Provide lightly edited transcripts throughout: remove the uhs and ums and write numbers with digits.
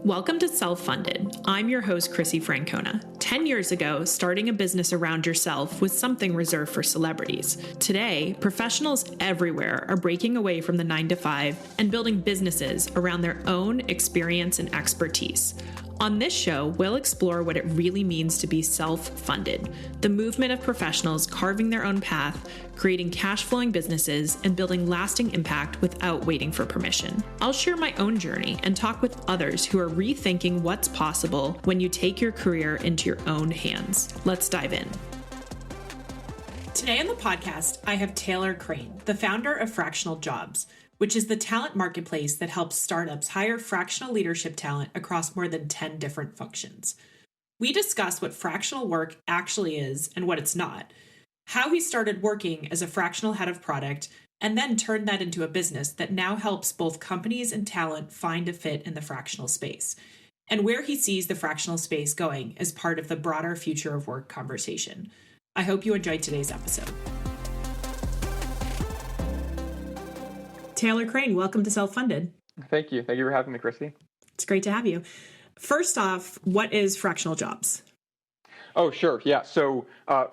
Welcome to Self-Funded. I'm your host, Chrissie Francona. 10 years ago, starting a business around yourself was something reserved for celebrities. Today, professionals everywhere are breaking away from the 9-to-5 and building businesses around their own experience and expertise. On this show, we'll explore what it really means to be self-funded, the movement of professionals carving their own path, creating cash-flowing businesses, and building lasting impact without waiting for permission. I'll share my own journey and talk with others who are rethinking what's possible when you take your career into your own hands. Let's dive in. Today on the podcast, I have Taylor Crane, the founder of Fractional Jobs, which is the talent marketplace that helps startups hire fractional leadership talent across more than 10 different functions. We discuss what fractional work actually is and what it's not, how he started working as a fractional head of product, and then turned that into a business that now helps both companies and talent find a fit in the fractional space, and where he sees the fractional space going as part of the broader future of work conversation. I hope you enjoyed today's episode. Taylor Crane, welcome to Self-Funded. Thank you. Thank you for having me, Chrissie. It's great to have you. First off, what is Fractional Jobs? Oh, sure. Yeah. So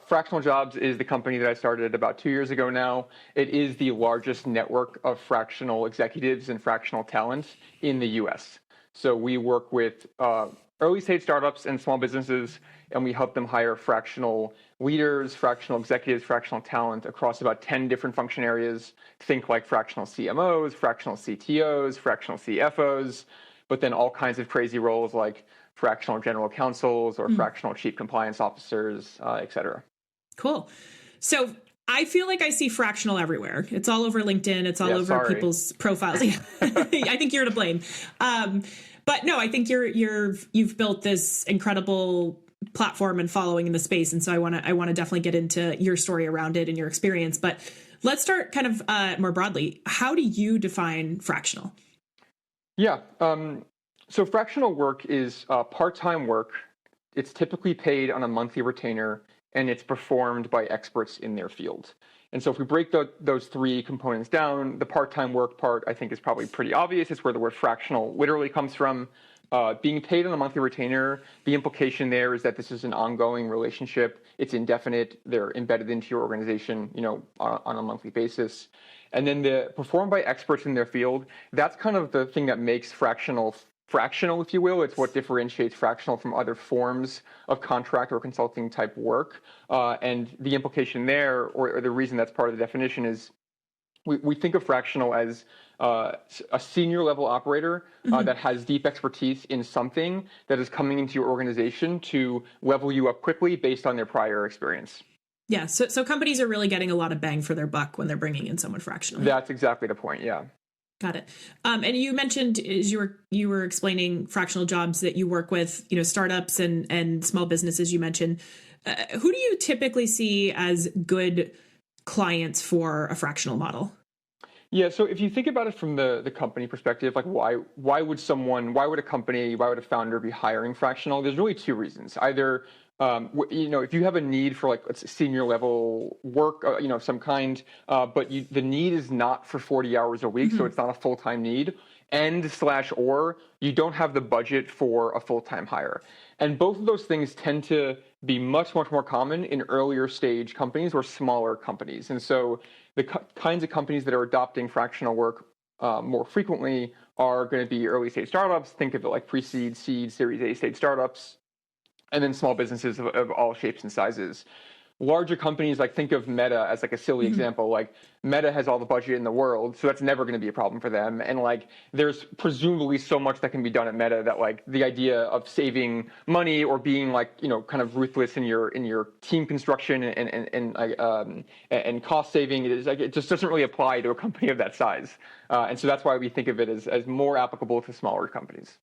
Fractional Jobs is the company that I started about 2 years ago now. It is the largest network of fractional executives and fractional talent in the U.S. So we work with early stage startups and small businesses, and we help them hire fractional leaders, fractional executives, fractional talent across about 10 different function areas. Think like fractional CMOs, fractional CTOs, fractional CFOs, but then all kinds of crazy roles like fractional general counsels or fractional chief compliance officers, et cetera. Cool. So I feel like I see fractional everywhere. It's all over LinkedIn. It's all over people's profiles. I think you're to blame. But no, I think you've built this incredible platform and following in the space. And so I want to definitely get into your story around it and your experience. But let's start kind of more broadly. How do you define fractional? Yeah. So fractional work is part-time work. It's typically paid on a monthly retainer, and it's performed by experts in their field. And so if we break those three components down, the part-time work part, I think, is probably pretty obvious. It's where the word fractional literally comes from. Being paid on a monthly retainer, the implication there is that this is an ongoing relationship. It's indefinite. They're embedded into your organization, on a monthly basis. And then the performed by experts in their field, that's kind of the thing that makes fractional, if you will. It's what differentiates fractional from other forms of contract or consulting type work. And the implication there, or the reason that's part of the definition, is we think of fractional as a senior level operator that has deep expertise in something that is coming into your organization to level you up quickly based on their prior experience. Yeah. So companies are really getting a lot of bang for their buck when they're bringing in someone fractional. That's exactly the point. Yeah. Got it. And you mentioned, as you were explaining Fractional Jobs, that you work with, startups and small businesses. You mentioned, who do you typically see as good clients for a fractional model? Yeah. So if you think about it from the company perspective, like why would a company, why would a founder be hiring fractional? There's really two reasons. Either if you have a need for like senior level work, of some kind, but the need is not for 40 hours a week, so it's not a full-time need, or you don't have the budget for a full-time hire. And both of those things tend to be much, much more common in earlier stage companies or smaller companies. And so the kinds of companies that are adopting fractional work more frequently are going to be early stage startups. Think of it like pre-seed, seed, Series A stage startups, and then small businesses of all shapes and sizes. Larger companies, like think of Meta as like a silly example, like Meta has all the budget in the world, so that's never going to be a problem for them. And like there's presumably so much that can be done at Meta that like the idea of saving money or being like, kind of ruthless in your team construction and cost saving is like, it just doesn't really apply to a company of that size. And so that's why we think of it as more applicable to smaller companies.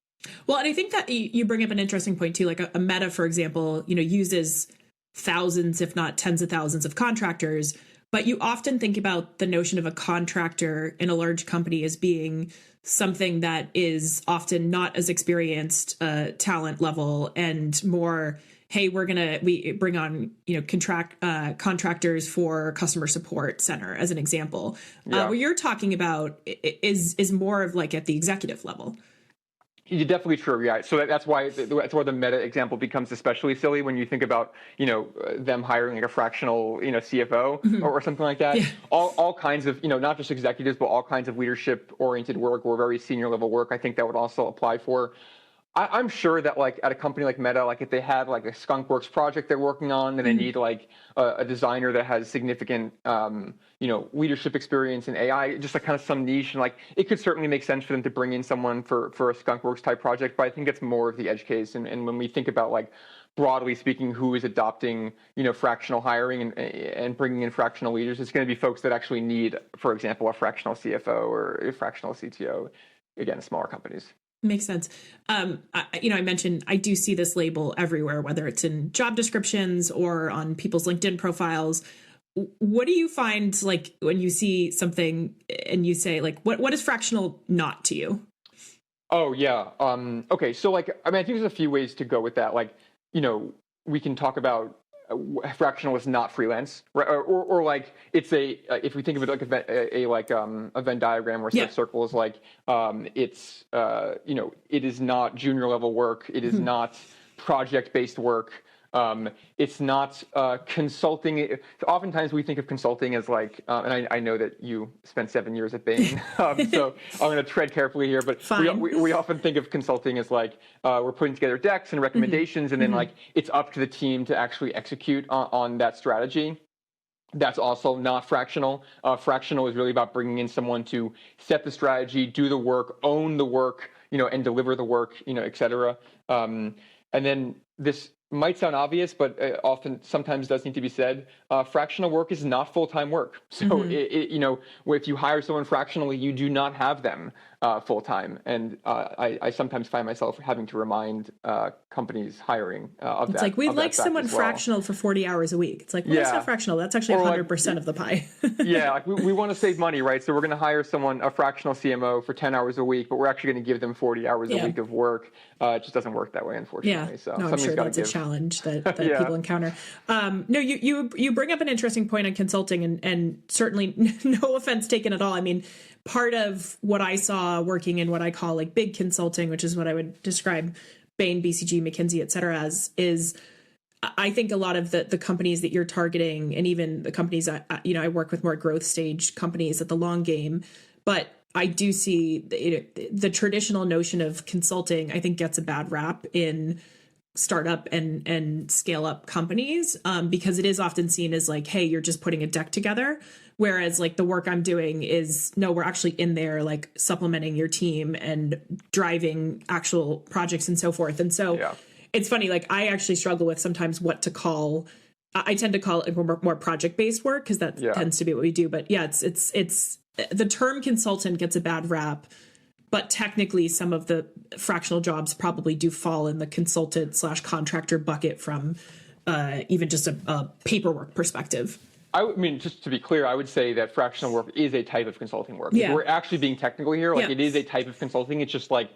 Well, and I think that you bring up an interesting point too. Like a Meta, for example, uses thousands, if not tens of thousands of contractors, but you often think about the notion of a contractor in a large company as being something that is often not as experienced talent level and more, hey, we bring on, contractors for customer support center as an example. What you're talking about is more of like at the executive level. You're definitely true. Yeah. So that's why the Meta example becomes especially silly when you think about, them hiring like a fractional, CFO or something like that. Yeah. All kinds of, not just executives, but all kinds of leadership oriented work or very senior level work. I think that would also apply for. I'm sure that like at a company like Meta, like if they had like a skunkworks project they're working on and they need like a designer that has significant, leadership experience in AI, just like kind of some niche, and like it could certainly make sense for them to bring in someone for a skunkworks type project. But I think it's more of the edge case. And when we think about like broadly speaking, who is adopting, fractional hiring and bringing in fractional leaders, it's going to be folks that actually need, for example, a fractional CFO or a fractional CTO, again, smaller companies. Makes sense. I mentioned I do see this label everywhere, whether it's in job descriptions or on people's LinkedIn profiles. What do you find like when you see something and you say like, what is fractional not to you? Oh, yeah. Okay. So like, I think there's a few ways to go with that. Like, we can talk about fractional is not freelance, right? Or like it's if we think of it like a Venn diagram where set circles, like it's it is not junior level work, it is not project based work. It's not consulting. Oftentimes we think of consulting as like, and I know that you spent 7 years at Bain, so I'm going to tread carefully here, but we often think of consulting as like we're putting together decks and recommendations, and then like it's up to the team to actually execute on that strategy. That's also not fractional. Fractional is really about bringing in someone to set the strategy, do the work, own the work, and deliver the work, et cetera. And then this might sound obvious, but sometimes does need to be said. Fractional work is not full-time work. So, if you hire someone fractionally, you do not have them full-time. And I sometimes find myself having to remind companies hiring of that. It's like, we'd like someone fractional for 40 hours a week. It's like, well, that's not fractional. That's actually 100% of the pie. Yeah, like we want to save money, right? So we're going to hire a fractional CMO for 10 hours a week, but we're actually going to give them 40 hours a week of work. It just doesn't work that way, unfortunately. Yeah, so no, I'm sure that's a challenge that people encounter. No, you bring up an interesting point on consulting, and certainly no offense taken at all. I mean, part of what I saw working in what I call like big consulting, which is what I would describe Bain, BCG, McKinsey, et cetera, as is I think a lot of the companies that you're targeting, and even the companies I work with more growth stage companies at the long game, but I do see the traditional notion of consulting, I think, gets a bad rap in startup and scale up companies because it is often seen as like, hey, you're just putting a deck together. Whereas like the work I'm doing is, no, we're actually in there like supplementing your team and driving actual projects and so forth. And so it's funny, like I actually struggle with sometimes what to call. I tend to call it more project-based work because that tends to be what we do. But yeah, it's the term consultant gets a bad rap, but technically some of the fractional jobs probably do fall in the consultant/contractor bucket from even just a paperwork perspective. I mean, just to be clear, I would say that fractional work is a type of consulting work. Yeah. We're actually being technical here. Like it is a type of consulting. It's just like,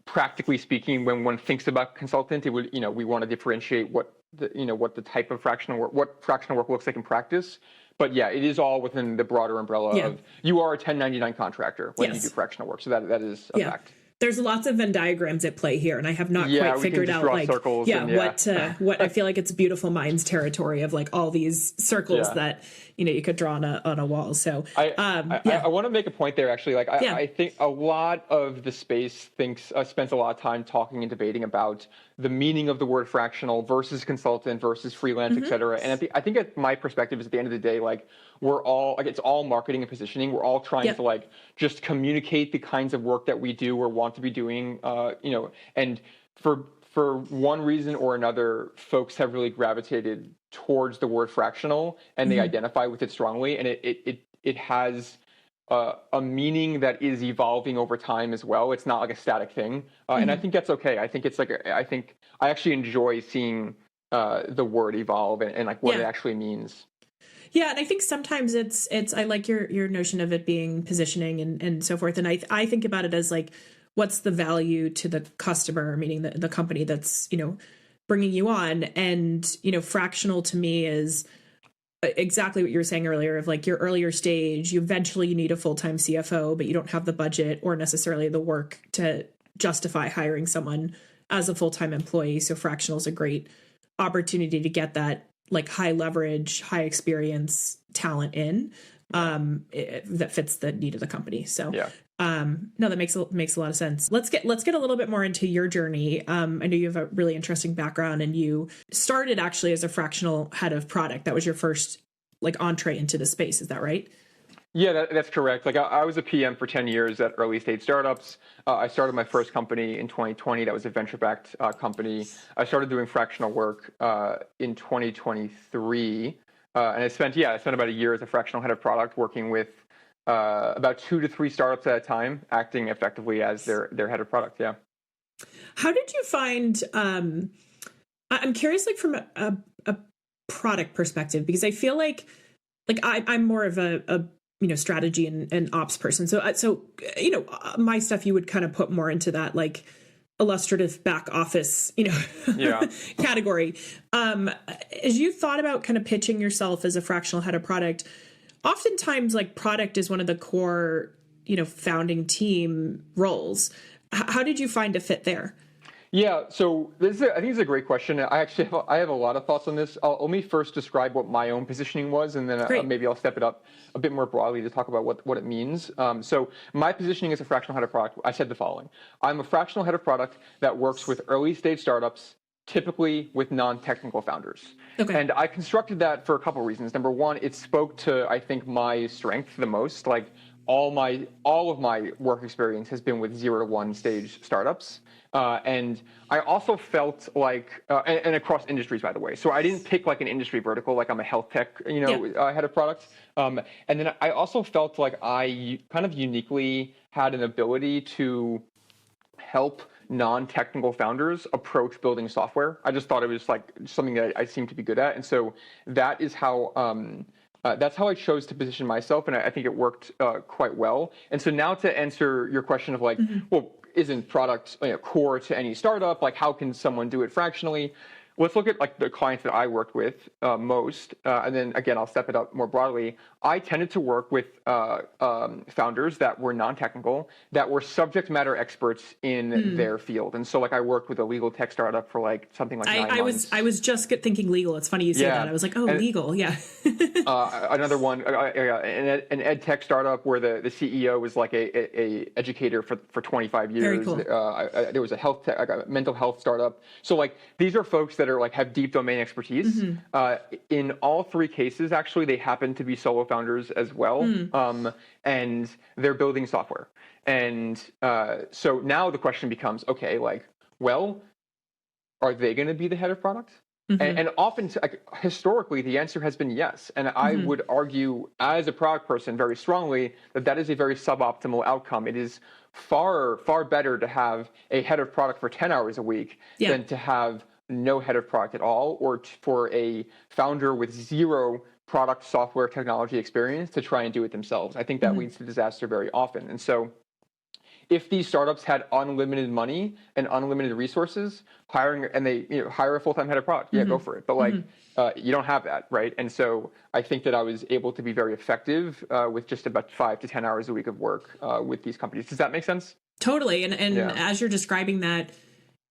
practically speaking, when one thinks about consultant, it would, we want to differentiate what the type of fractional work looks like in practice. But yeah, it is all within the broader umbrella of you are a 1099 contractor when you do fractional work. So that is a fact. There's lots of Venn diagrams at play here, and I have not quite figured out like what I feel like it's Beautiful Minds territory of like all these circles that you could draw on a wall. So I want to make a point there actually. Like I think a lot of the space spends a lot of time talking and debating about the meaning of the word fractional versus consultant versus freelance, et cetera. And I think my perspective is at the end of the day, like we're all like, it's all marketing and positioning. We're all trying to like just communicate the kinds of work that we do or want to be doing, and for one reason or another, folks have really gravitated towards the word fractional and they identify with it strongly. And it has a meaning that is evolving over time as well. It's not like a static thing. And I think that's okay. I think it's like, I actually enjoy seeing the word evolve and like what it actually means. Yeah, and I think sometimes it's I like your notion of it being positioning and so forth. And I think about it as like, what's the value to the customer, meaning the company that's, bringing you on. And, fractional to me is exactly what you were saying earlier of like your earlier stage, you eventually need a full-time CFO, but you don't have the budget or necessarily the work to justify hiring someone as a full-time employee. So fractional is a great opportunity to get that like high leverage, high experience talent in that fits the need of the company. So no, that makes a lot of sense. Let's get a little bit more into your journey. I know you have a really interesting background, and you started actually as a fractional head of product. That was your first like entree into the space. Is that right? Yeah, that's correct. Like I was a PM for 10 years at early stage startups. I started my first company in 2020. That was a venture-backed company. I started doing fractional work in 2023. And I spent about a year as a fractional head of product working with about 2 to 3 startups at a time, acting effectively as their head of product. Yeah. How did you find, I'm curious, like from a product perspective, because I feel like I'm more of a strategy and ops person. So, my stuff, you would kind of put more into that, like illustrative back office, category. As you thought about kind of pitching yourself as a fractional head of product, oftentimes like product is one of the core, founding team roles. How did you find a fit there? Yeah, so I think it's a great question. I have a lot of thoughts on this. Let me first describe what my own positioning was, and then maybe I'll step it up a bit more broadly to talk about what it means. So my positioning as a fractional head of product, I said the following. I'm a fractional head of product that works with early stage startups, typically with non-technical founders. Okay. And I constructed that for a couple of reasons. Number one, it spoke to, I think, my strength the most. Like all of my work experience has been with 0 to 1 stage startups. And I also felt like, and across industries, by the way. So I didn't pick like an industry vertical, like I'm a health tech, head of product. And then I also felt like I kind of uniquely had an ability to help non-technical founders approach building software. I just thought it was like something that I seemed to be good at. And so that is how, that's how I chose to position myself. And I think it worked quite well. And so now to answer your question of like, well, isn't product core to any startup? Like, how can someone do it fractionally? Let's look at like the clients that I worked with most, and then again I'll step it up more broadly. I tended to work with founders that were non-technical, that were subject matter experts in their field, and so like I worked with a legal tech startup for like something like 9 months. I was just thinking legal. It's funny you say that. I was like, legal, yeah. Another one, an ed tech startup where the CEO was like a educator for 25 years. Very cool. There was a mental health startup. So like these are folks that are like have deep domain expertise. In all 3 cases, actually, they happen to be solo founders as well, and they're building software. And so now the question becomes, okay, like, well, are they going to be the head of product? And often, historically, the answer has been yes. And I would argue, as a product person, very strongly that is a very suboptimal outcome. It is far, far better to have a head of product for 10 hours a week than to have no head of product at all, or for a founder with 0 product software technology experience to try and do it themselves. I think that leads to disaster very often. And so if these startups had unlimited money and unlimited resources, they hire a full-time head of product, go for it. But like you don't have that, right? And so I think that I was able to be very effective with just about 5 to 10 hours a week of work with these companies. Does that make sense? Totally. And as you're describing that,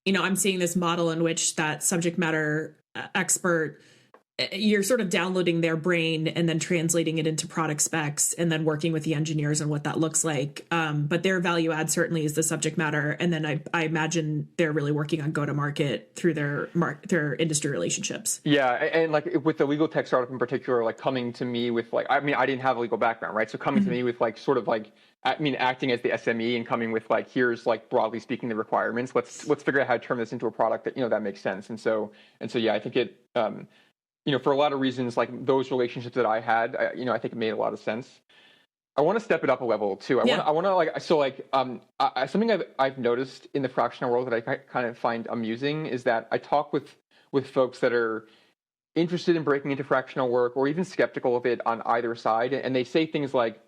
I'm seeing this model in which that subject matter expert, you're sort of downloading their brain and then translating it into product specs and then working with the engineers on what that looks like. But their value add certainly is the subject matter. And then I imagine they're really working on go-to-market through their industry relationships. Yeah. And like with the legal tech startup in particular, like coming to me with like, I didn't have a legal background, right? So coming to me with like sort of like, acting as the SME and coming with like, here's like broadly speaking the requirements. Let's figure out how to turn this into a product that that makes sense. And so yeah, I think it for a lot of reasons, like those relationships that I had, I think it made a lot of sense. I want to step it up a level too. I want to something I've noticed in the fractional world that I kind of find amusing is that I talk with folks that are interested in breaking into fractional work or even skeptical of it on either side, and they say things like,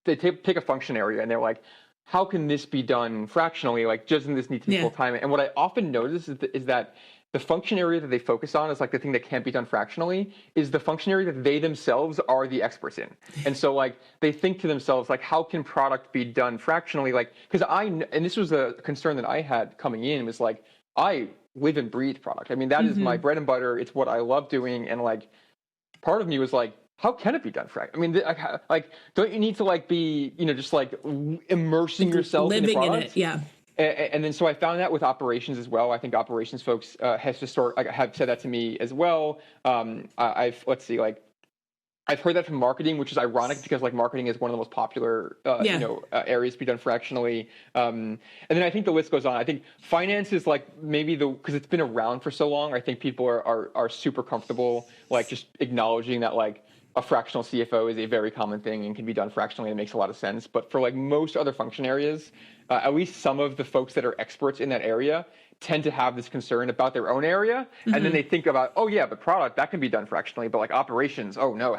they take a function area and they're like, how can this be done fractionally? Like, doesn't this need to be full time? And what I often notice is that the function area that they focus on is like the thing that can't be done fractionally is the function area that they themselves are the experts in. And so like they think to themselves, like, how can product be done fractionally? Like, because and this was a concern that I had coming in, was like, I live and breathe product. I mean, that is my bread and butter. It's what I love doing. And like, part of me was like, how can it be done fractionally? I mean, like, don't you need to like be, just like immersing yourself in the product? Living in it, yeah. And then so I found that with operations as well. I think operations folks have said that to me as well. I've heard that from marketing, which is ironic because like marketing is one of the most popular areas to be done fractionally. And then I think the list goes on. I think finance is like maybe because it's been around for so long. I think people are super comfortable like just acknowledging that like a fractional CFO is a very common thing and can be done fractionally. It makes a lot of sense. But for like most other function areas, at least some of the folks that are experts in that area tend to have this concern about their own area. And then they think about, oh yeah, but product, that can be done fractionally, but like operations, oh no,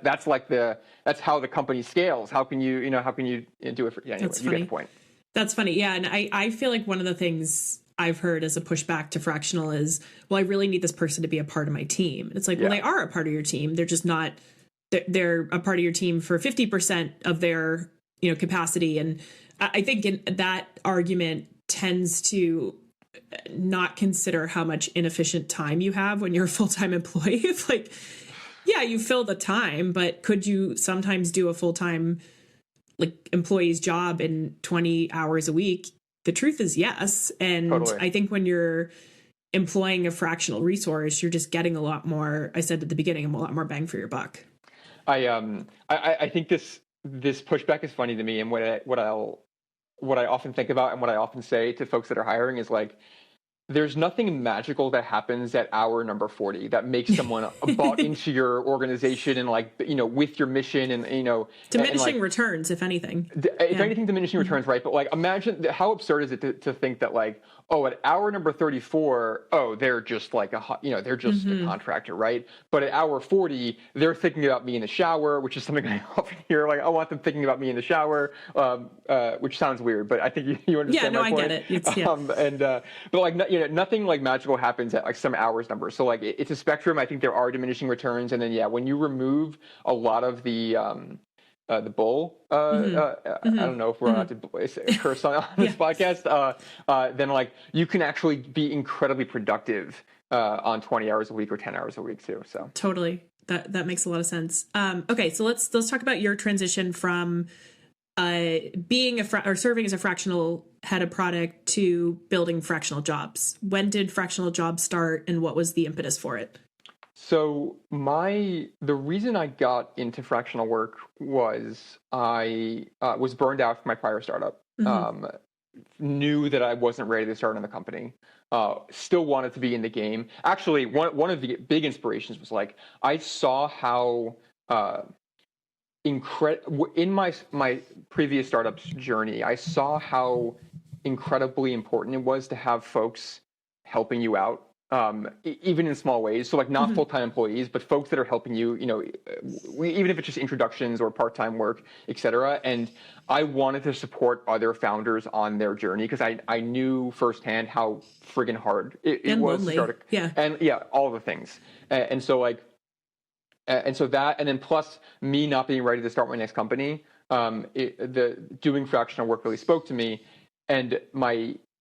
that's how the company scales. How can you do it anyway, you get the point. That's funny. Yeah. And I feel like one of the things I've heard as a pushback to fractional is, well, I really need this person to be a part of my team. It's like, well, they are a part of your team. They're just not, they're a part of your team for 50% of their, capacity. And I think that argument tends to not consider how much inefficient time you have when you're a full-time employee. It's like, yeah, you fill the time, but could you sometimes do a full-time like employee's job in 20 hours a week? The truth is yes. And totally. I think when you're employing a fractional resource, you're just getting a lot more, I said at the beginning, a lot more bang for your buck. I think this pushback is funny to me. And what I often think about and what I often say to folks that are hiring is like, there's nothing magical that happens at hour number 40 that makes someone bought into your organization and like, with your mission and, diminishing returns, if anything. If anything, diminishing returns, right? But like, imagine how absurd is it to think that like, oh, at hour number 34, oh, they're just like they're just a contractor, right? But at hour 40, they're thinking about me in the shower, which is something I often hear. Like, I want them thinking about me in the shower, which sounds weird, but I think you understand my point. Yeah, no, I get it. But like, nothing like magical happens at like some hours number. So like, it's a spectrum. I think there are diminishing returns, and then when you remove a lot of the bull, I don't know if we're allowed to curse on this podcast, then like you can actually be incredibly productive on 20 hours a week or 10 hours a week too. So totally. That makes a lot of sense. Okay. So let's talk about your transition from being or serving as a fractional head of product to building Fractional Jobs. When did Fractional Jobs start and what was the impetus for it? So the reason I got into fractional work was I was burned out from my prior startup. Knew that I wasn't ready to start in the company. Still wanted to be in the game. Actually, one of the big inspirations was like I saw how in my previous startup's journey, I saw how incredibly important it was to have folks helping you out. Even in small ways. So like not full-time employees, but folks that are helping you, even if it's just introductions or part-time work, et cetera. And I wanted to support other founders on their journey because I knew firsthand how friggin' hard it was lonely. To start all the things. And so like, and so that, and then plus me not being ready to start my next company, doing fractional work really spoke to me. And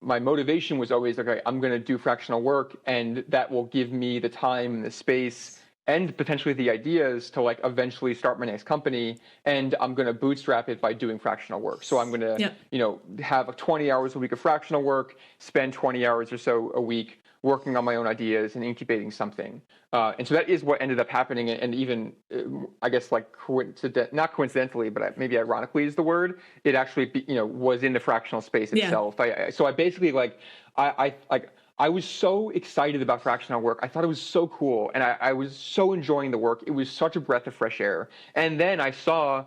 my motivation was always, okay, I'm going to do fractional work and that will give me the time and the space and potentially the ideas to like eventually start my next company. And I'm going to bootstrap it by doing fractional work. So I'm going to, have 20 hours a week of fractional work, spend 20 hours or so a week working on my own ideas and incubating something. And so that is what ended up happening. And even, I guess, like not coincidentally, but maybe ironically is the word, it actually, was in the fractional space itself. So I basically I was so excited about fractional work. I thought it was so cool. And I was so enjoying the work. It was such a breath of fresh air. And then I saw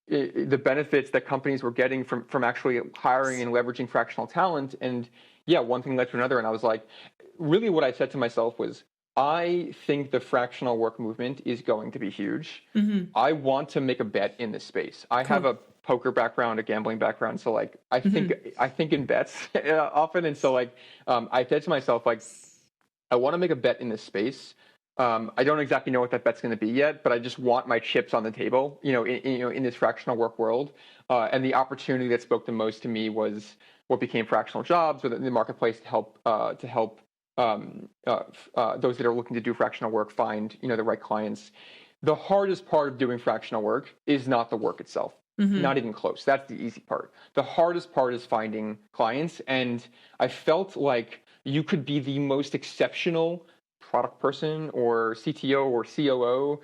the benefits that companies were getting from actually hiring and leveraging fractional talent. And one thing led to another. And I was like, really what I said to myself was, I think the fractional work movement is going to be huge. I want to make a bet in this space. I have a poker background, a gambling background. So like, I think in bets often. And so like, I said to myself, like, I want to make a bet in this space. I don't exactly know what that bet's going to be yet, but I just want my chips on the table, in this fractional work world. And the opportunity that spoke the most to me was what became Fractional Jobs, or the marketplace to help those that are looking to do fractional work find, the right clients. The hardest part of doing fractional work is not the work itself. Mm-hmm. Not even close. That's the easy part. The hardest part is finding clients. And I felt like you could be the most exceptional product person or CTO or COO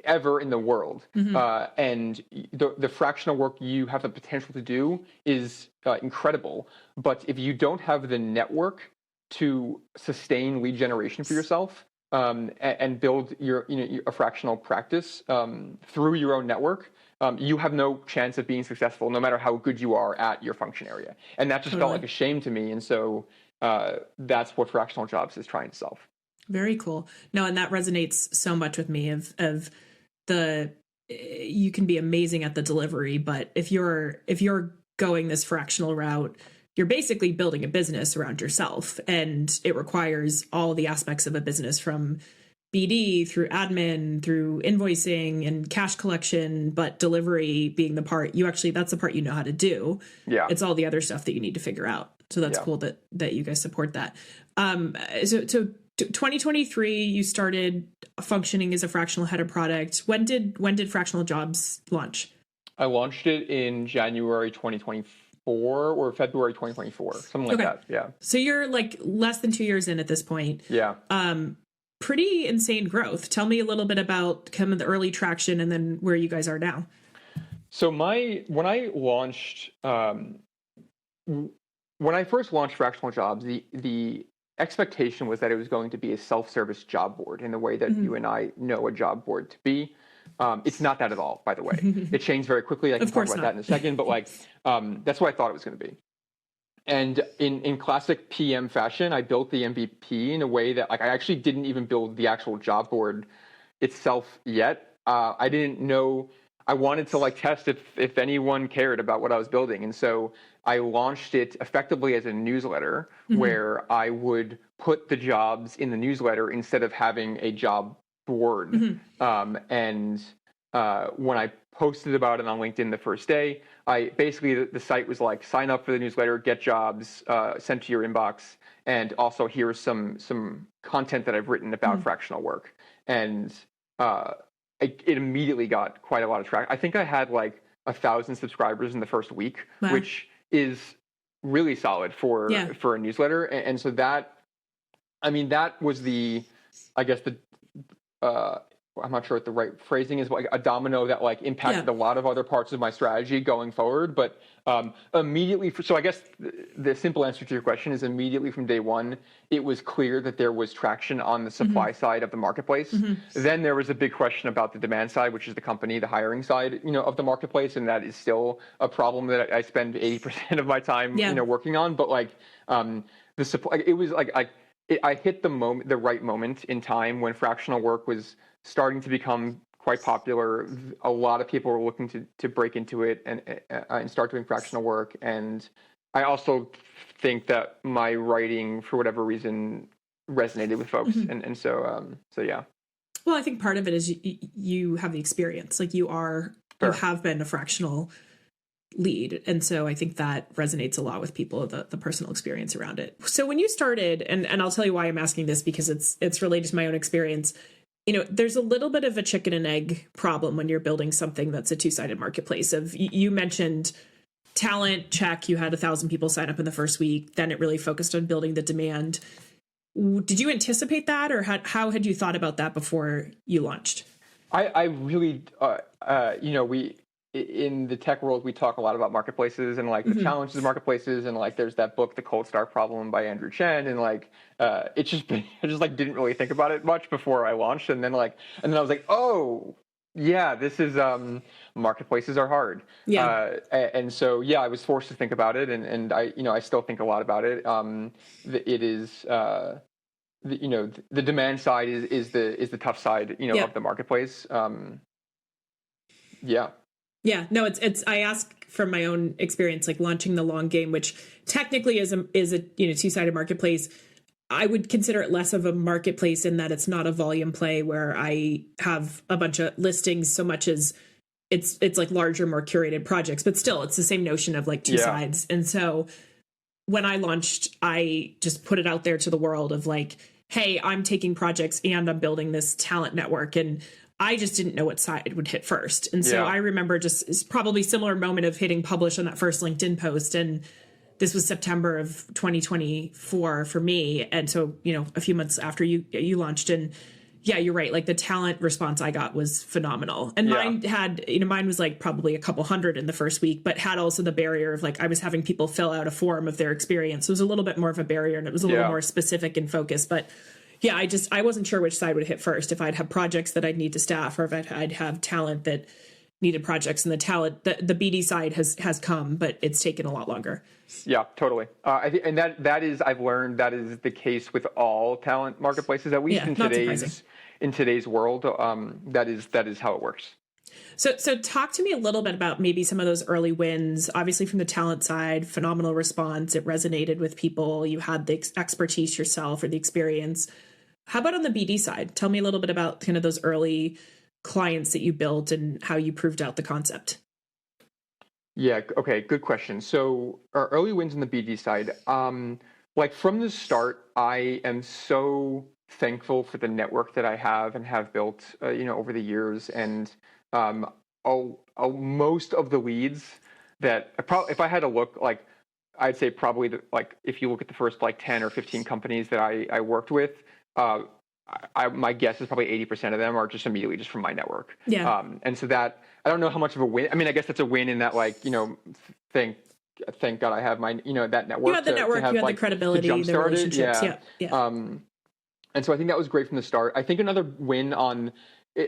ever in the world. Mm-hmm. And the fractional work you have the potential to do is incredible. But if you don't have the network to sustain lead generation for yourself, and build a fractional practice through your own network, you have no chance of being successful, no matter how good you are at your function area. And that just felt like a shame to me. And so that's what Fractional Jobs is trying to solve. Very cool. No, and that resonates so much with me of you can be amazing at the delivery, but if you're going this fractional route, you're basically building a business around yourself, and it requires all the aspects of a business, from BD through admin, through invoicing and cash collection, but delivery being the part that's the part you know how to do. Yeah. It's all the other stuff that you need to figure out. So that's cool that you guys support that. So 2023, you started functioning as a fractional header product. When did Fractional Jobs launch? I launched it in January 2024 or February 2024, something like that. Yeah. So you're like less than 2 years in at this point. Yeah. Pretty insane growth. Tell me a little bit about kind of the early traction and then where you guys are now. So when I launched, when I first launched Fractional Jobs, the expectation was that it was going to be a self-service job board in the way that you and I know a job board to be. It's not that at all, by the way. It changed very quickly. I can talk about that in a second, but that's what I thought it was going to be. And in classic PM fashion, I built the MVP in a way that I actually didn't even build the actual job board itself yet. I didn't know. I wanted to test if anyone cared about what I was building. And so I launched it effectively as a newsletter where I would put the jobs in the newsletter instead of having a job board. And when I posted about it on LinkedIn the first day, the site was like, sign up for the newsletter, get jobs sent to your inbox, and also here's some content that I've written about fractional work. And it immediately got quite a lot of traction. I think I had 1,000 subscribers in the first week, which is really solid for a newsletter. And so that was I'm not sure what the right phrasing is, but a domino that impacted a lot of other parts of my strategy going forward. But immediately, so I guess the simple answer to your question is immediately from day one, it was clear that there was traction on the supply side of the marketplace. Then there was a big question about the demand side, which is the hiring side, of the marketplace, and that is still a problem that I spend 80% of my time, working on. But the supply, it was I hit the right moment in time when fractional work was starting to become quite popular. A lot of people were looking to break into it and start doing fractional work. And I also think that my writing, for whatever reason, resonated with folks. And so yeah. Well, I think part of it is you have the experience. You have been a fractional lead. And so I think that resonates a lot with people, the personal experience around it. So when you started, and I'll tell you why I'm asking this, because it's related to my own experience. There's a little bit of a chicken and egg problem when you're building something that's a two-sided marketplace. You mentioned talent, check, you had 1,000 people sign up in the first week. Then it really focused on building the demand. Did you anticipate that, or how had you thought about that before you launched? I really, in the tech world, we talk a lot about marketplaces and the challenges of marketplaces, and there's that book, The Cold Start Problem by Andrew Chen, and I just didn't really think about it much before I launched, and then I was like, oh yeah, this is marketplaces are hard. Yeah. And so I was forced to think about it, and I still think a lot about it. It is the demand side is the tough side of the marketplace. Yeah. Yeah, no, it's. I ask from my own experience, launching the long game, which technically is a two-sided marketplace. I would consider it less of a marketplace in that it's not a volume play where I have a bunch of listings so much as it's like larger, more curated projects, but still it's the same notion of like two sides. And so when I launched, I just put it out there to the world of like, hey, I'm taking projects and I'm building this talent network. And I just didn't know what side would hit first. And so I remember just it's probably similar moment of hitting publish on that first LinkedIn post. And this was September of 2024 for me. And so, you know, a few months after you launched, and yeah, you're right. Like the talent response I got was phenomenal. And mine had, you know, mine was like probably a couple hundred in the first week, but had also the barrier of like, I was having people fill out a form of their experience. So it was a little bit more of a barrier and it was a little more specific and focused. But yeah, I wasn't sure which side would hit first, if I'd have projects that I'd need to staff or if I'd have talent that needed projects, and the talent, the BD side has come, but it's taken a lot longer. Yeah, totally. I think, and that is, I've learned that is the case with all talent marketplaces, at least in today's world. That is how it works. So talk to me a little bit about maybe some of those early wins. Obviously, from the talent side, phenomenal response. It resonated with people. You had the expertise yourself or the experience. How about on the BD side? Tell me a little bit about kind of those early clients that you built and how you proved out the concept. Yeah. Okay. Good question. So our early wins on the BD side, like from the start, I am so thankful for the network that I have and have built, over the years. And most of the leads that if I had to look, like I'd say probably like if you look at the first like 10 or 15 companies that I worked with, my guess is probably 80% of them are just immediately just from my network. Yeah. And so that, I don't know how much of a win. I mean, I guess that's a win in that, like, thank God I have my, that network. You had the network, you had the credibility, the relationships. Yeah. And so I think that was great from the start. I think another win on,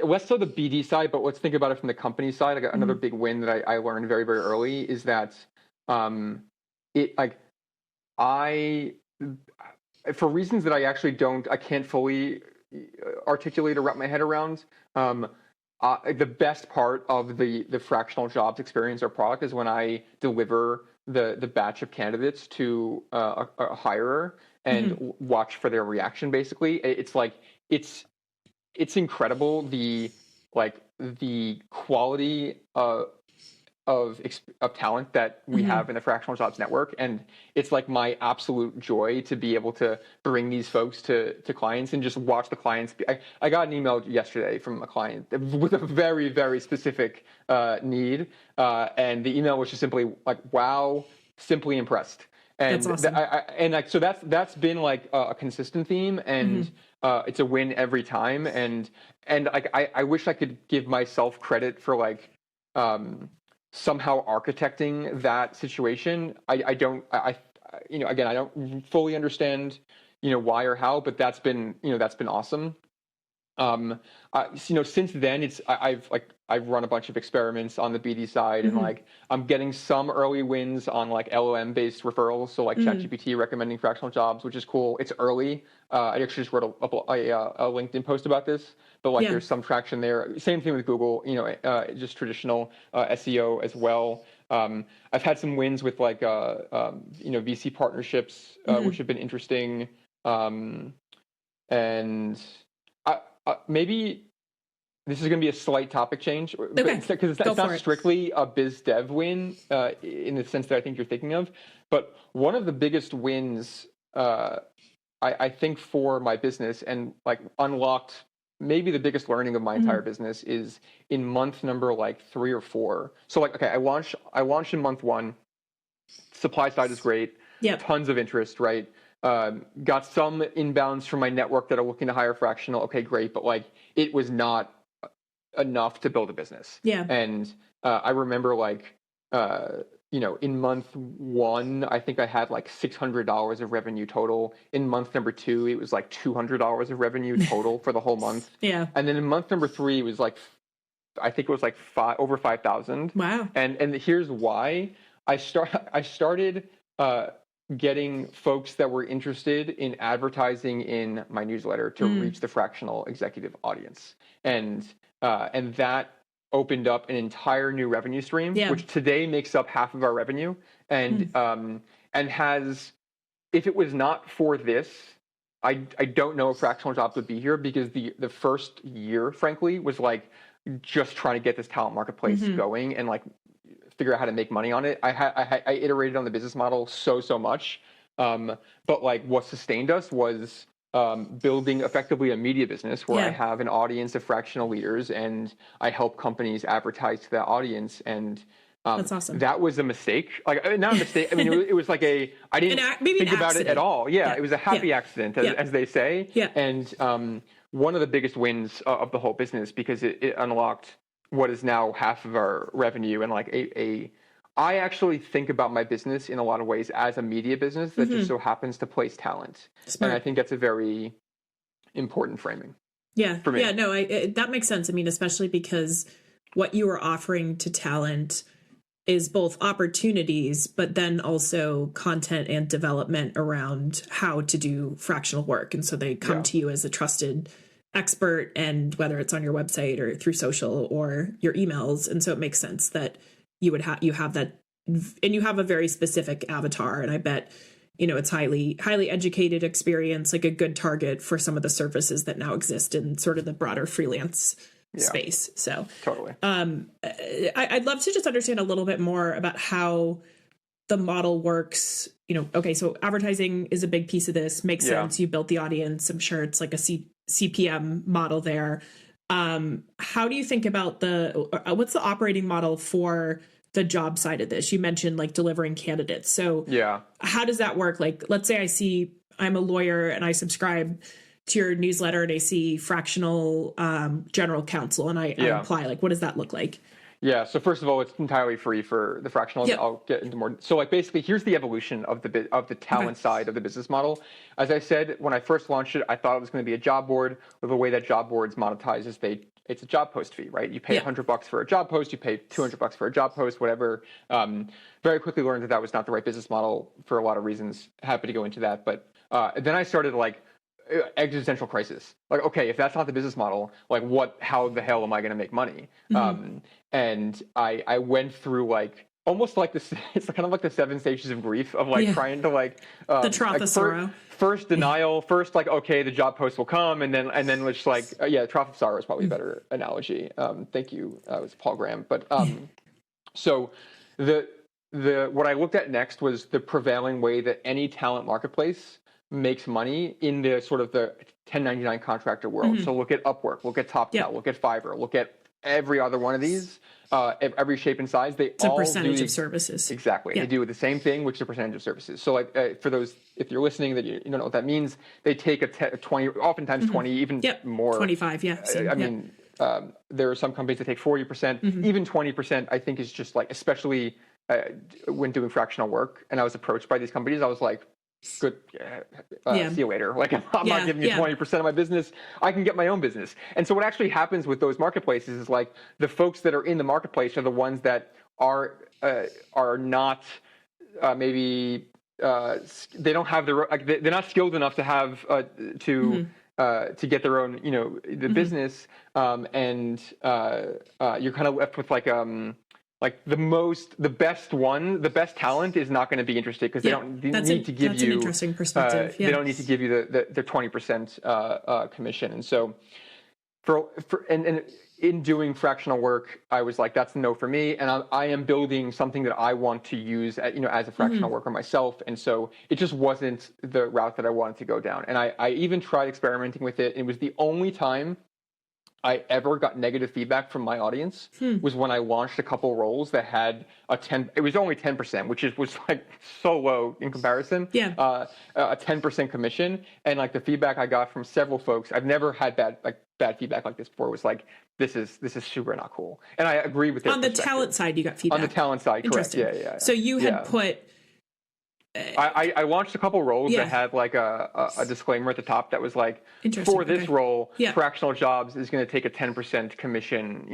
less so the BD side, but let's think about it from the company side. Another big win that I learned very, very early is that for reasons that I actually I can't fully articulate or wrap my head around, the best part of the Fractional Jobs experience or product is when I deliver the batch of candidates to a hirer and watch for their reaction. Basically, it's like it's incredible the quality of talent that we have in the Fractional Jobs network, and it's like my absolute joy to be able to bring these folks to clients and just watch the clients. I got an email yesterday from a client with a very, very specific need, and the email was just simply like, "Wow, simply impressed." And that's awesome. So that's been like a consistent theme, and it's a win every time. And like I wish I could give myself credit for like somehow architecting that situation. I don't fully understand why or how, but that's been awesome. Since then I've run a bunch of experiments on the BD side, and like I'm getting some early wins on like LLM based referrals. So like ChatGPT recommending Fractional Jobs, which is cool. It's early. I actually just wrote a LinkedIn post about this, but like there's some traction there. Same thing with Google, just traditional SEO as well. I've had some wins with like VC partnerships, which have been interesting. And maybe this is going to be a slight topic change, because it's not strictly a biz dev win in the sense that I think you're thinking of. But one of the biggest wins, I think, for my business, and like unlocked maybe the biggest learning of my entire business, is in month number like 3 or 4. So like, okay, I launched in month 1. Supply side is great. Tons of interest, right? Got some inbounds from my network that are looking to hire fractional. Okay, great. But like, it was not enough to build a business. And I remember like, in month 1, I think I had like $600 of revenue total. In month number 2, it was like $200 of revenue total for the whole month. And then in month number 3, it was like, I think it was like over 5,000. Wow. And here's why. I started getting folks that were interested in advertising in my newsletter to reach the fractional executive audience. And that opened up an entire new revenue stream, which today makes up half of our revenue. And has, if it was not for this, I don't know if Fractional Jobs would be here because the first year, frankly, was like just trying to get this talent marketplace going and like figure out how to make money on it. I iterated on the business model so much, but like what sustained us was building effectively a media business where I have an audience of fractional leaders and I help companies advertise to that audience. And that's awesome. That was a mistake. Like not a mistake. I mean, it was like I didn't think about it at all. Yeah, it was a happy accident, as they say. Yeah. And one of the biggest wins of the whole business because it unlocked what is now half of our revenue and like I actually think about my business in a lot of ways as a media business that just so happens to place talent. Smart. And I think that's a very important framing. Yeah. For me. Yeah, no, that makes sense. I mean, especially because what you are offering to talent is both opportunities, but then also content and development around how to do fractional work. And so they come to you as a trusted expert, and whether it's on your website or through social or your emails. And so it makes sense that you would have that, and you have a very specific avatar. And I bet, it's highly educated experience, like a good target for some of the services that now exist in sort of the broader freelance space. So totally. I'd love to just understand a little bit more about how the model works. Okay, so advertising is a big piece of this. Makes sense. You built the audience. I'm sure it's like a CPM model there. How do you think about what's the operating model for the job side of this? You mentioned like delivering candidates. So how does that work? Like, let's say I'm a lawyer and I subscribe to your newsletter and I see fractional general counsel and I apply. Like, what does that look like? Yeah. So first of all, it's entirely free for the fractionals. I'll get into more. So like basically, here's the evolution of the talent side of the business model. As I said, when I first launched it, I thought it was going to be a job board. With the way that job boards monetize is it's a job post fee, right? You pay $100 for a job post, you pay $200 for a job post, whatever. Very quickly learned that was not the right business model for a lot of reasons. Happy to go into that, but then I started like existential crisis. Like, okay, if that's not the business model, like how the hell am I going to make money? And I went through like almost like this, it's kind of like the 7 stages of grief of like trying to like the trough of sorrow. First denial, first like, okay, the job post will come. And then it's like, trough of sorrow is probably a better analogy. Thank you. It was Paul Graham. But so what I looked at next was the prevailing way that any talent marketplace makes money in the sort of the 1099 contractor world. So look at Upwork, look at TopTal, look at Fiverr, look at every other one of these, every shape and size. It's all a percentage of services. Exactly. They do the same thing, which is a percentage of services. So like for those, if you're listening that you don't know what that means, they take a 20, oftentimes 20, even more. 25, I mean, there are some companies that take 40%, even 20%, I think is just like, especially when doing fractional work. And I was approached by these companies, I was like, good, see you later. Like, I'm not giving you 20% of my business. I can get my own business. And so what actually happens with those marketplaces is like the folks that are in the marketplace are the ones that are not maybe they don't have they're not skilled enough to have to get their own, the business. And you're kind of left with like the best talent is not going to be interested because they need to give you an interesting perspective. They don't need to give you the 20% commission. And so and in doing fractional work, I was like, that's a no for me. And I am building something that I want to use as a fractional worker myself. And so it just wasn't the route that I wanted to go down. And I even tried experimenting with it. It was the only time I ever got negative feedback from my audience was when I launched a couple roles that had it was only 10%, which was like so low in comparison. A 10% commission. And like the feedback I got from several folks, I've never had bad feedback like this before. Was like, this is super not cool. And I agree with it. On the talent side, you got feedback. On the talent side, correct. Yeah. So you had put I launched a couple roles that had like a disclaimer at the top that was like, for this role, Fractional Jobs is going to take a 10% commission,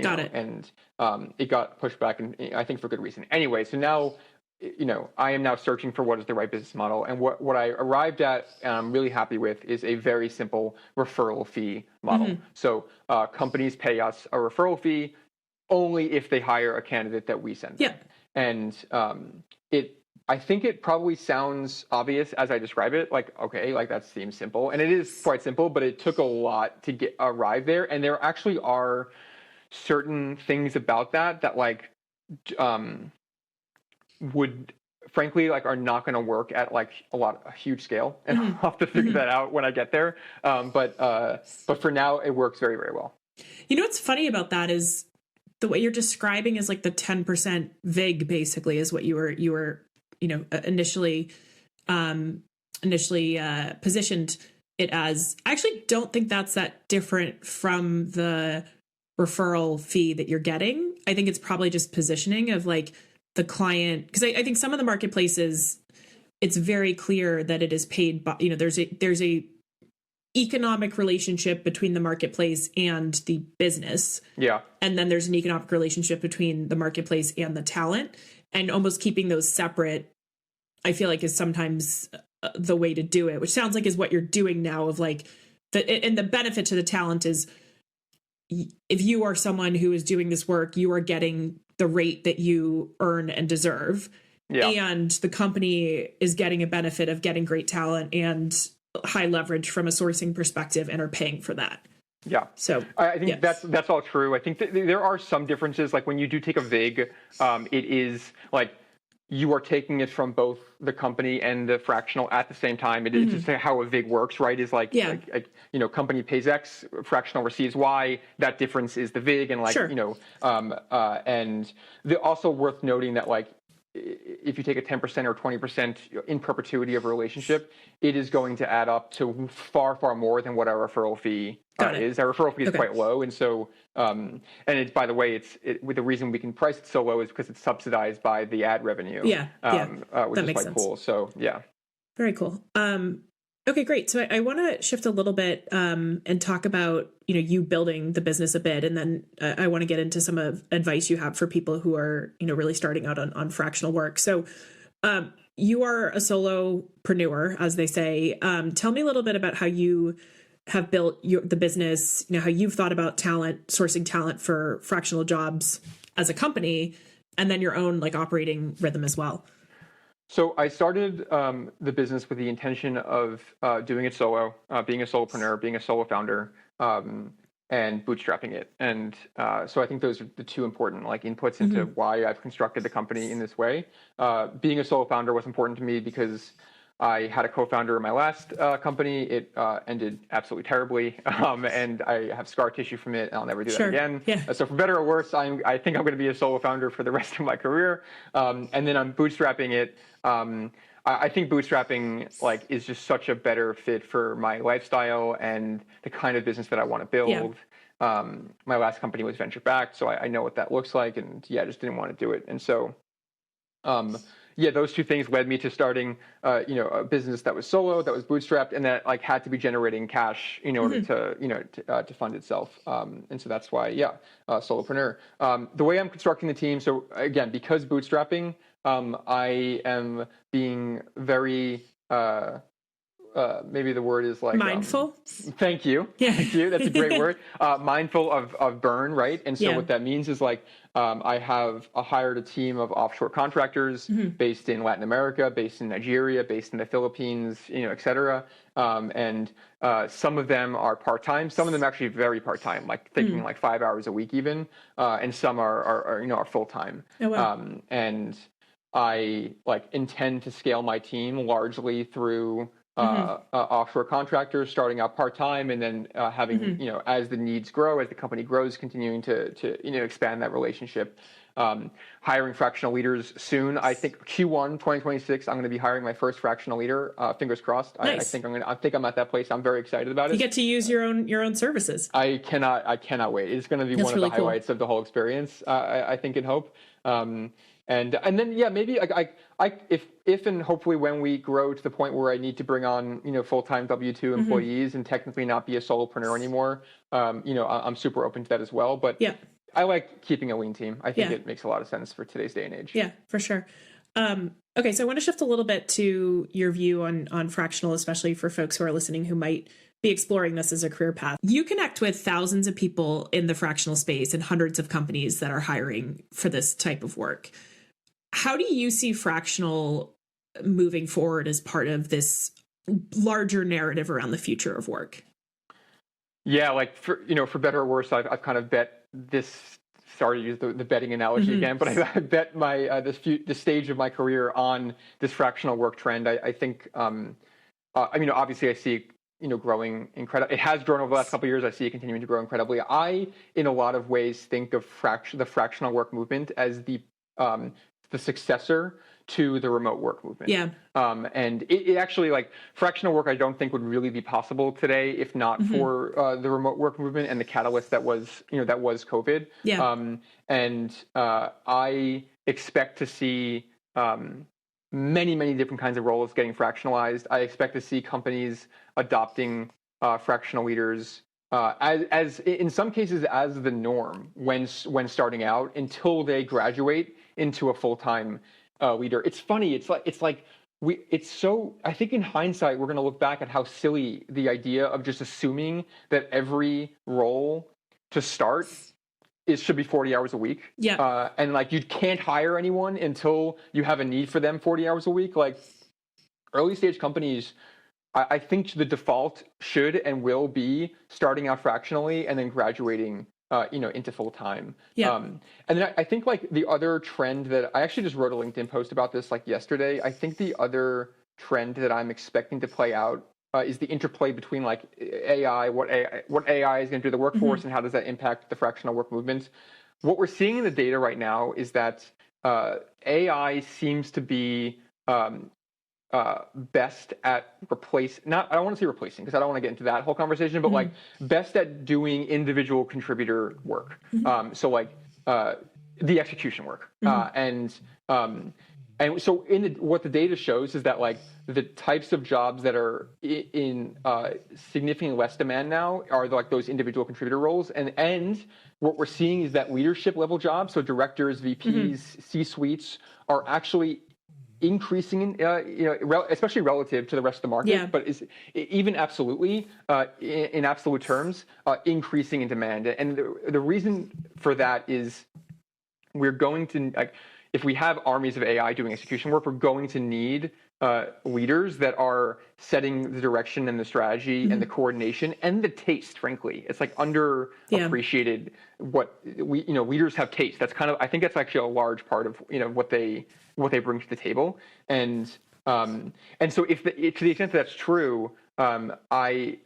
Got it. And it got pushed back, and I think for good reason. Anyway, so now, I am now searching for what is the right business model, and what I arrived at, and I'm really happy with, is a very simple referral fee model. So companies pay us a referral fee only if they hire a candidate that we send them. And I think it probably sounds obvious as I describe it, like, okay, like that seems simple. And it is quite simple, but it took a lot to arrive there. And there actually are certain things about that like would frankly like are not going to work at like a huge scale. And I'll have to figure that out when I get there. But for now it works very, very well. You know, what's funny about that is the way you're describing is like the 10% vig basically is what you were, you know, initially positioned it as. I actually don't think that's that different from the referral fee that you're getting. I think it's probably just positioning of like the client, because I think some of the marketplaces, it's very clear that it is paid by, you know, there's a economic relationship between the marketplace and the business. Yeah. And then there's an economic relationship between the marketplace and the talent, and almost keeping those separate, I feel like, is sometimes the way to do it, which sounds like is what you're doing now of like and the benefit to the talent is if you are someone who is doing this work, you are getting the rate that you earn and deserve. Yeah. And the company is getting a benefit of getting great talent and high leverage from a sourcing perspective and are paying for that. Yeah. So I think that's all true. I think there are some differences. Like when you do take a VIG, it is like you are taking it from both the company and the fractional at the same time. It's just how a VIG works, right? Is like, you know, company pays X, fractional receives Y. That difference is the VIG, and like, you know, and also worth noting that like, if you take a 10% or 20% in perpetuity of a relationship, it is going to add up to far, far more than what our referral fee is. Our referral fee is quite low. And so, and it's, by the way, with the reason we can price it so low is because it's subsidized by the ad revenue. Which is quite sense. Cool. So, yeah. Very cool. Okay, great. So I want to shift a little bit and talk about, you know, you building the business a bit. And then I want to get into some of advice you have for people who are, you know, really starting out on fractional work. So you are a solopreneur, as they say. Tell me a little bit about how you have built the business, you know, how you've thought about sourcing talent for Fractional Jobs as a company, and then your own like operating rhythm as well. So I started the business with the intention of doing it solo, being a solopreneur, being a solo founder, and bootstrapping it. And so I think those are the two important like inputs into why I've constructed the company in this way. Being a solo founder was important to me because I had a co-founder in my last company. It ended absolutely terribly, and I have scar tissue from it, and I'll never do that again. Yeah. So for better or worse, I think I'm going to be a solo founder for the rest of my career. And then I'm bootstrapping it. I think bootstrapping like is just such a better fit for my lifestyle and the kind of business that I want to build. Yeah. My last company was venture backed, so I know what that looks like, and I just didn't want to do it. And so, those two things led me to starting, a business that was solo, that was bootstrapped, and that like had to be generating cash in order to fund itself. And so that's why, solopreneur. The way I'm constructing the team. So again, because bootstrapping, I am being very, maybe the word is like mindful. Thank you. Yeah. Thank you. That's a great word. Mindful of burn, right? And so what that means is like I have hired a team of offshore contractors based in Latin America, based in Nigeria, based in the Philippines, et cetera. And some of them are part-time. Some of them actually very part-time, like thinking like 5 hours a week even. And some are full-time. Oh, wow. And I like intend to scale my team largely through offshore contractors starting out part-time, and then having, as the needs grow, as the company grows, continuing to expand that relationship. Hiring fractional leaders soon. I think Q1 2026, I'm going to be hiring my first fractional leader. Fingers crossed. Nice. I think I'm at that place. I'm very excited about it. You get to use your own services. I cannot wait. It's going to be one of the highlights of the whole experience. I think and hope. And then maybe if and hopefully when we grow to the point where I need to bring on full-time W-2 employees and technically not be a solopreneur anymore, I'm super open to that as well. But I like keeping a lean team. I think it makes a lot of sense for today's day and age. Yeah, for sure. Okay, so I want to shift a little bit to your view on fractional, especially for folks who are listening who might be exploring this as a career path. You connect with thousands of people in the fractional space and hundreds of companies that are hiring for this type of work. How do you see fractional moving forward as part of this larger narrative around the future of work? Yeah, like for better or worse, I've kind of bet this. Sorry to use the betting analogy again, but I bet my this stage of my career on this fractional work trend. I think obviously I see it growing incredibly. It has grown over the last couple of years. I see it continuing to grow incredibly. I, in a lot of ways, think of the fractional work movement as the successor to the remote work movement. Yeah. And it actually, like, fractional work, I don't think would really be possible today if not for the remote work movement and the catalyst that was COVID. Yeah. I expect to see many, many different kinds of roles getting fractionalized. I expect to see companies adopting fractional leaders as in some cases as the norm when starting out until they graduate into a full-time leader. It's funny. I think in hindsight, we're going to look back at how silly the idea of just assuming that every role to start should be 40 hours a week. Yeah. And like, you can't hire anyone until you have a need for them 40 hours a week. Like, early stage companies, I think the default should and will be starting out fractionally and then graduating into full time. Yeah. And then I think, like, the other trend that I actually just wrote a LinkedIn post about this like yesterday. I think the other trend that I'm expecting to play out is the interplay between like AI, what AI is going to do to the workforce, and how does that impact the fractional work movement. What we're seeing in the data right now is that AI seems to be best at I don't want to say replacing because I don't want to get into that whole conversation, but like best at doing individual contributor work. So like the execution work. And so what the data shows is that like the types of jobs that are in significantly less demand now are like those individual contributor roles. And what we're seeing is that leadership level jobs, so directors, VPs, C-suites, are actually increasing especially relative to the rest of the market, but is even absolutely in absolute terms increasing in demand. And the reason for that is we're going to, like, if we have armies of AI doing execution work, we're going to need leaders that are setting the direction and the strategy and the coordination and the taste. Frankly, it's like underappreciated what leaders have taste. That's I think that's actually a large part of what they bring to the table. And so to the extent that that's true, I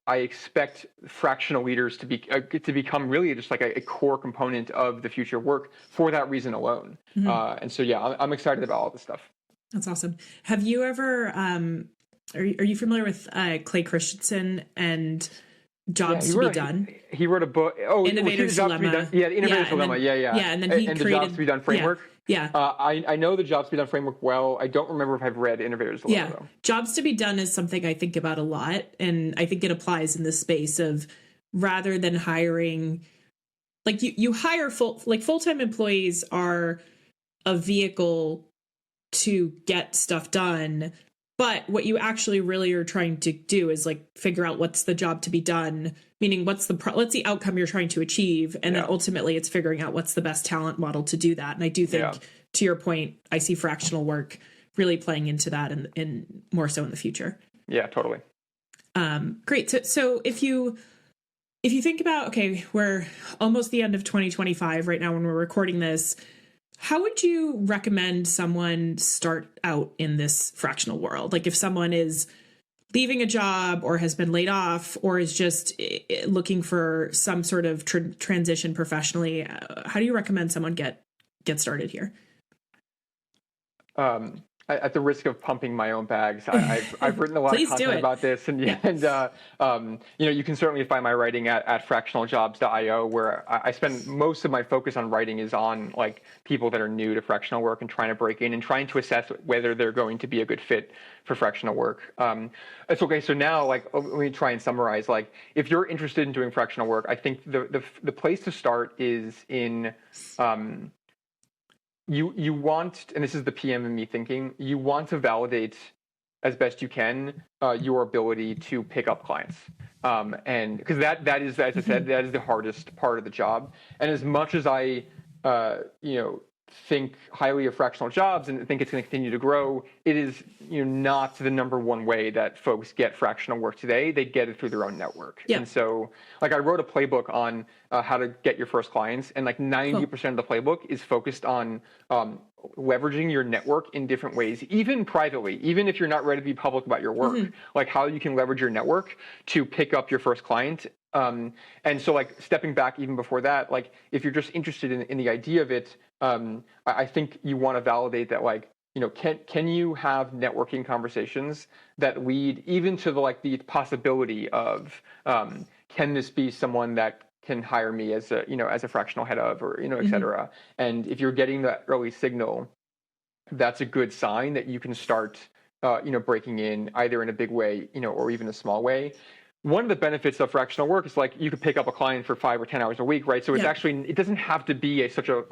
expect fractional leaders to become really just like a core component of the future work for that reason alone. And so I'm excited about all this stuff. That's awesome. Have you ever are you familiar with Clay Christensen and Jobs to Be Done? He wrote a book. Innovator's Dilemma. Yeah, Innovator's Dilemma. Yeah. And then he created the Jobs to Be Done framework. Yeah. I know the Jobs to Be Done framework well. I don't remember if I've read Innovator's Dilemma, though. Jobs to Be Done is something I think about a lot, and I think it applies in this space of rather than hiring, like you hire full-time employees are a vehicle to get stuff done, but what you actually really are trying to do is like figure out what's the job to be done, meaning what's the outcome you're trying to achieve, and then ultimately it's figuring out what's the best talent model to do that. And I do think, to your point, I see fractional work really playing into that and more so in the future. Yeah, totally. Great. So if you think about, okay, we're almost the end of 2025 right now when we're recording this, how would you recommend someone start out in this fractional world? Like if someone is leaving a job or has been laid off or is just looking for some sort of transition professionally, how do you recommend someone get started here? At the risk of pumping my own bags, I've written a lot of content about this, and you can certainly find my writing at fractionaljobs.io, where I spend most of my focus on writing is on like people that are new to fractional work and trying to break in and trying to assess whether they're going to be a good fit for fractional work. It's okay. So now, like, let me try and summarize. Like, if you're interested in doing fractional work, I think the place to start is in You want, and this is the PM in me thinking, you want to validate as best you can your ability to pick up clients. And because that is, as I said, that is the hardest part of the job. And as much as I, think highly of fractional jobs and think it's going to continue to grow, it is not the number one way that folks get fractional work today. They get it through their own network. Yeah. And so like I wrote a playbook on how to get your first clients, and like 90% of the playbook is focused on leveraging your network in different ways, even privately, even if you're not ready to be public about your work, like how you can leverage your network to pick up your first client. And so like stepping back even before that, like if you're just interested in the idea of it, I think you want to validate that, like, can you have networking conversations that lead even to the possibility of, can this be someone that can hire me as a fractional head of, or, et cetera. And if you're getting that early signal, that's a good sign that you can start, breaking in either in a big way, or even a small way. One of the benefits of fractional work is like you could pick up a client for 5 or 10 hours a week, right? So it's actually, it doesn't have to be such a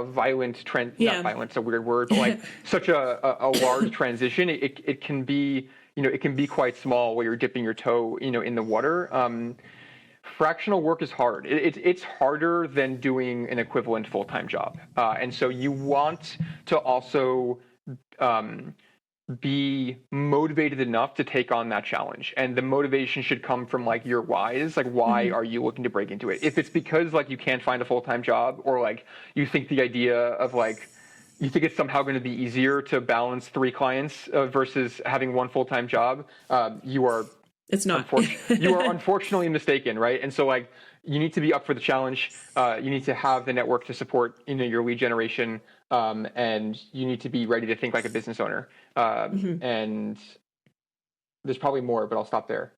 violent trend. Not violent, it's a weird word, but like such a large transition. It can be, it can be quite small where you're dipping your toe, in the water. Fractional work is hard. It's harder than doing an equivalent full-time job. And so you want to also be motivated enough to take on that challenge. And the motivation should come from like your whys, like why are you looking to break into it? If it's because like you can't find a full-time job, or like you think the idea of like, you think it's somehow going to be easier to balance 3 clients versus having 1 full-time job, it's not. You are unfortunately mistaken, right? And so like you need to be up for the challenge. You need to have the network to support your lead generation, and you need to be ready to think like a business owner. And there's probably more, but I'll stop there.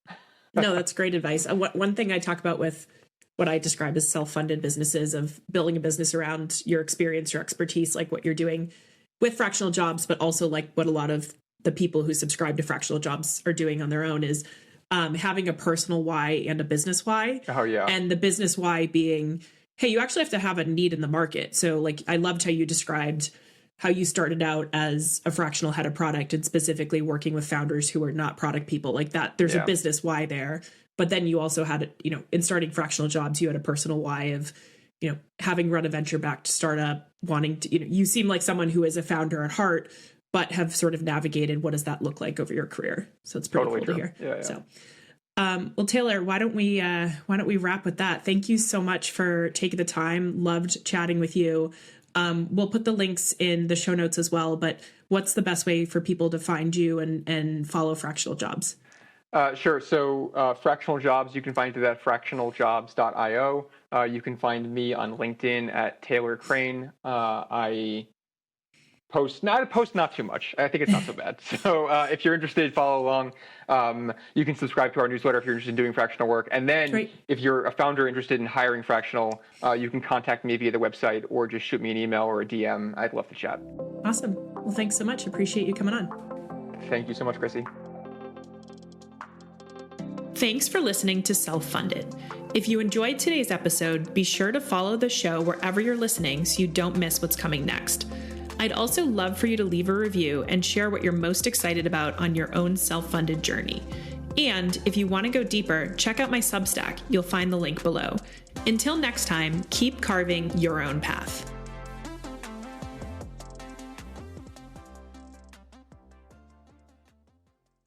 No, that's great advice. One thing I talk about with what I describe as self-funded businesses, of building a business around your experience, your expertise, like what you're doing with fractional jobs, but also like what a lot of the people who subscribe to fractional jobs are doing on their own, is having a personal why and a business why. Oh, yeah. And the business why being, hey, you actually have to have a need in the market. So like, I loved how you described how you started out as a fractional head of product, and specifically working with founders who are not product people like that. There's a business why there. But then you also had, in starting fractional jobs, you had a personal why of, having run a venture-backed startup, wanting to, you seem like someone who is a founder at heart, but have sort of navigated what does that look like over your career. So it's pretty cool to hear. Yeah. So, well, Taylor, why don't we wrap with that? Thank you so much for taking the time. Loved chatting with you. We'll put the links in the show notes as well, but what's the best way for people to find you and follow Fractional Jobs? Sure. So Fractional Jobs, you can find it at fractionaljobs.io. You can find me on LinkedIn at Taylor Crane. I post not too much. I think it's not so bad. So if you're interested, follow along. You can subscribe to our newsletter if you're interested in doing fractional work. And then if you're a founder interested in hiring fractional, you can contact me via the website, or just shoot me an email or a DM. I'd love to chat. Awesome. Well, thanks so much. Appreciate you coming on. Thank you so much, Chrissie. Thanks for listening to Self-Funded. If you enjoyed today's episode, be sure to follow the show wherever you're listening so you don't miss what's coming next. I'd also love for you to leave a review and share what you're most excited about on your own self-funded journey. And if you want to go deeper, check out my Substack. You'll find the link below. Until next time, keep carving your own path.